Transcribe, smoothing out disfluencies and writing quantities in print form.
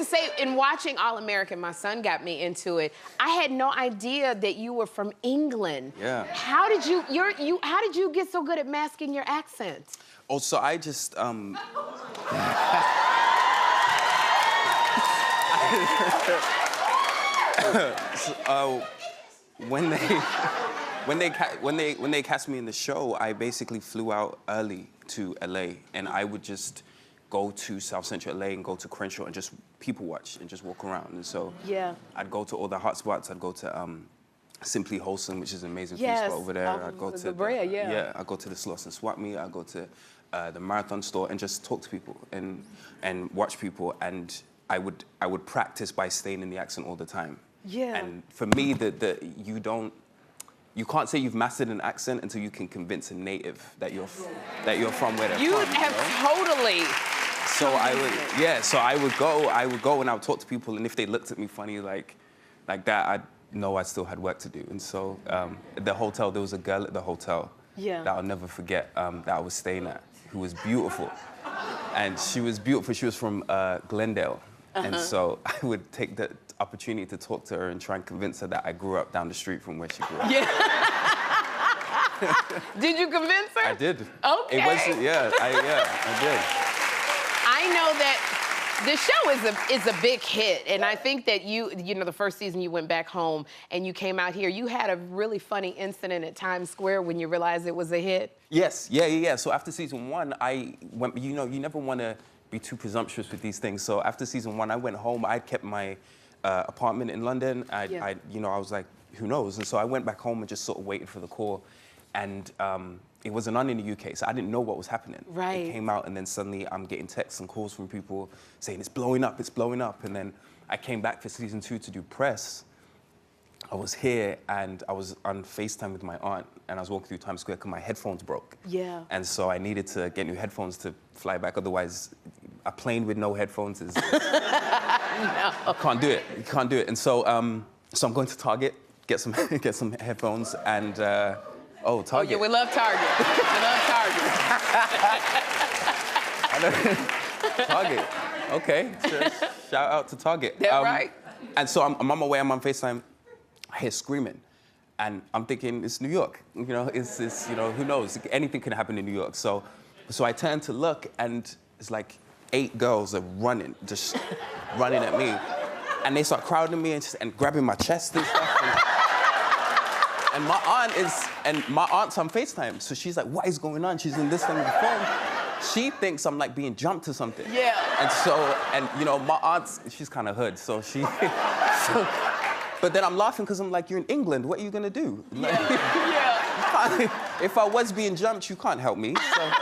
to say, in watching All American, my son got me into it. I had no idea that you were from England. Yeah. How did you get so good at masking your accent? Oh, so I just, when they cast me in the show, I basically flew out early to LA, and I would just go to South Central LA and go to Crenshaw and just people watch and just walk around. And so I'd go to all the hot spots. I'd go to Simply Wholesome, which is an amazing food spot over there. I'd go to the bread, I'd go to the Sloss and Swap Meet. I'd go to the Marathon store and just talk to people and watch people. And I would practice by staying in the accent all the time. Yeah. And for me, you can't say you've mastered an accent until you can convince a native that you're from where they're from. You have totally. So I would go and I would talk to people, and if they looked at me funny like that, I'd know I still had work to do. And so the hotel, there was a girl at the hotel that I'll never forget that I was staying at, who was beautiful. And she was beautiful. She was from Glendale. And so I would take the opportunity to talk to her and try and convince her that I grew up down the street from where she grew up. Yeah. Did you convince her? I did. Okay. It was, I did. I know that the show is a big hit, and I think that you know, the first season you went back home and you came out here, you had a really funny incident at Times Square when you realized it was a hit. Yes, yeah. So after season 1, I went, you know, you never want to be too presumptuous with these things. So after season 1, I went home. I'd kept my apartment in London. I was like, who knows? And so I went back home and just sort of waited for the call. And it wasn't on in the UK, so I didn't know what was happening. Right. It came out, and then suddenly I'm getting texts and calls from people saying, it's blowing up. And then I came back for season 2 to do press. I was here, and I was on FaceTime with my aunt, and I was walking through Times Square because my headphones broke. Yeah. And so I needed to get new headphones to fly back, otherwise a plane with no headphones is... No. You can't do it. And so, so I'm going to Target, get some headphones, and Target. Oh, yeah, we love Target. We love Target. Target. Okay. So shout out to Target. That's right. And so I'm on my way. I'm on FaceTime. I hear screaming, and I'm thinking it's New York. You know, it's you know, who knows? Anything can happen in New York. So I turn to look, and it's like 8 girls are running, just running at me, and they start crowding me and grabbing my chest and stuff. And my aunt's on FaceTime, so she's like, what is going on? She's in this thing with the phone. She thinks I'm like being jumped or something. Yeah. And you know, my aunt, she's kind of hood, so she... but then I'm laughing because I'm like, you're in England, what are you gonna do? Like, Yeah. if I was being jumped, you can't help me, so...